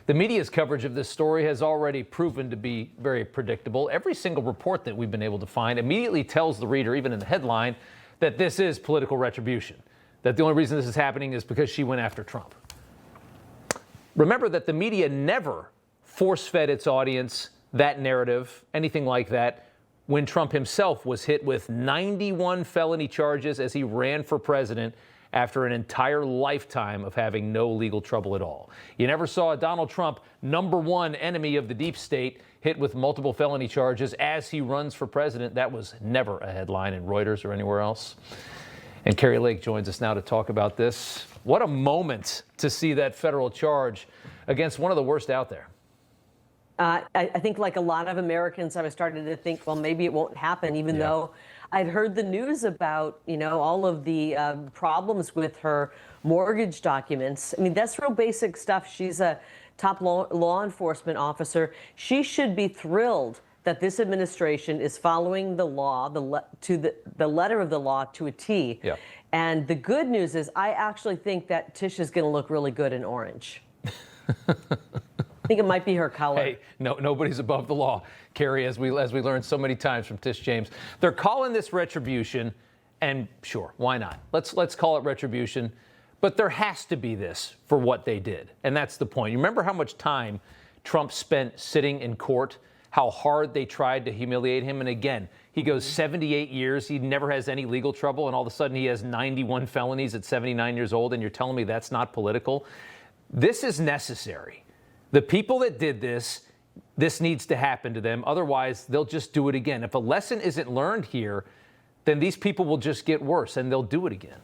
The media's coverage of this story has already proven to be very predictable. Every single report that we've been able to find immediately tells the reader, even in the headline, that this is political retribution, that the only reason this is happening is because she went after Trump. Remember that the media never force-fed its audience that narrative, anything like that, when Trump himself was hit with 91 felony charges as he ran for president after an entire lifetime of having no legal trouble at all. You never saw a Donald Trump, #1 enemy of the deep state, hit with multiple felony charges as he runs for president. That was never a headline in Reuters or anywhere else. And Kari Lake joins us now to talk about this. What a moment to see that federal charge against one of the worst out there. I think like a lot of Americans, I was starting to think, well, maybe it won't happen, even though I'd heard the news about, all of the problems with her mortgage documents. I mean, that's real basic stuff. She's a top law enforcement officer. She should be thrilled that this administration is following the law, the letter of the law to a T. Yeah. And the good news is I actually think that Tish is going to look really good in orange. I think it might be her color. Hey, nobody's above the law, Kari, as we learned so many times from Tish James. They're calling this retribution, and sure, why not? Let's call it retribution, but there has to be this for what they did, and that's the point. You remember how much time Trump spent sitting in court, how hard they tried to humiliate him, and again, he goes 78 years, he never has any legal trouble, and all of a sudden he has 91 felonies at 79 years old, and you're telling me that's not political? This is necessary. The people that did this needs to happen to them. Otherwise, they'll just do it again. If a lesson isn't learned here, then these people will just get worse and they'll do it again.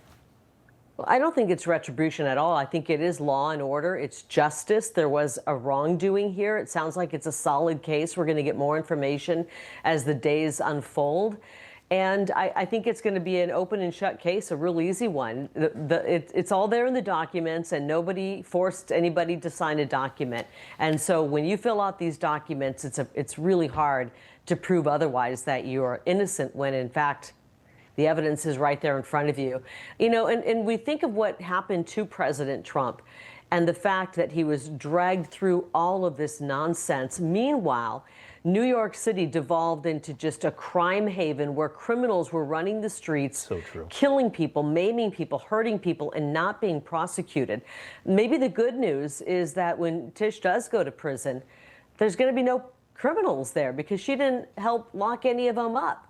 Well, I don't think it's retribution at all. I think it is law and order. It's justice. There was a wrongdoing here. It sounds like it's a solid case. We're going to get more information as the days unfold. And I think it's going to be an open and shut case, a real easy one. It's all there in the documents, and nobody forced anybody to sign a document. And so when you fill out these documents, it's really hard to prove otherwise that you're innocent when, in fact, the evidence is right there in front of you. And we think of what happened to President Trump and the fact that he was dragged through all of this nonsense. Meanwhile, New York City devolved into just a crime haven where criminals were running the streets, killing people, maiming people, hurting people, and not being prosecuted. Maybe the good news is that when Tish does go to prison, there's going to be no criminals there because she didn't help lock any of them up.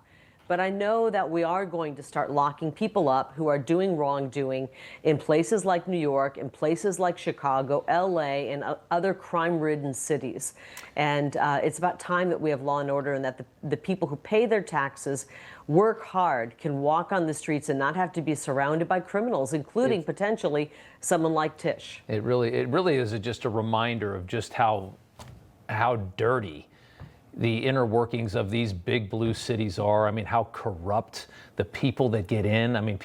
But I know that we are going to start locking people up who are doing wrongdoing in places like New York, in places like Chicago, LA, and other crime-ridden cities. And it's about time that we have law and order and that the people who pay their taxes, work hard, can walk on the streets and not have to be surrounded by criminals, including potentially someone like Tish. It really is just a reminder of just how dirty the inner workings of these big blue cities are. I mean, how corrupt the people that get in. I mean,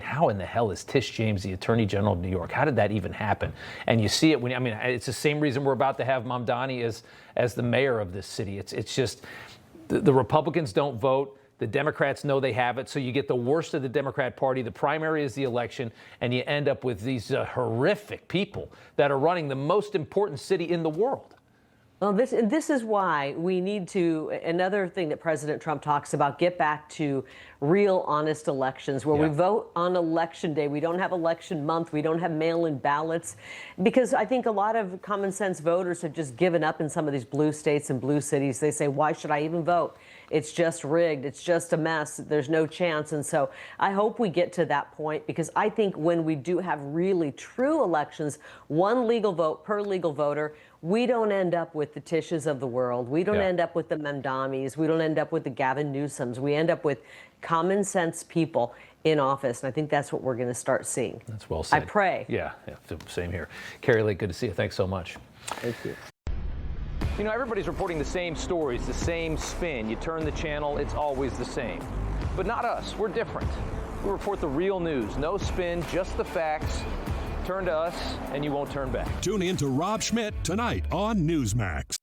how in the hell is Tish James the Attorney General of New York? How did that even happen? And you see it it's the same reason we're about to have Mamdani as the mayor of this city. It's just the Republicans don't vote. The Democrats know they have it, so you get the worst of the Democrat Party. The primary is the election, and you end up with these horrific people that are running the most important city in the world. Well, this is why we need to, another thing that President Trump talks about, get back to real, honest elections where we vote on election day. We don't have election month. We don't have mail-in ballots, because I think a lot of common sense voters have just given up in some of these blue states and blue cities. They say, why should I even vote? It's just rigged. It's just a mess. There's no chance. And so I hope we get to that point, because I think when we do have really true elections, one legal vote per legal voter, we don't end up with the Tishes of the world. We don't end up with the Mamdamis. We don't end up with the Gavin Newsoms. We end up with common sense people in office. And I think that's what we're going to start seeing. That's well said. I pray. Yeah, same here. Kari Lake, good to see you. Thanks so much. Thank you. Everybody's reporting the same stories, the same spin. You turn the channel, it's always the same. But not us. We're different. We report the real news. No spin, just the facts. Turn to us, and you won't turn back. Tune in to Rob Schmitt Tonight on Newsmax.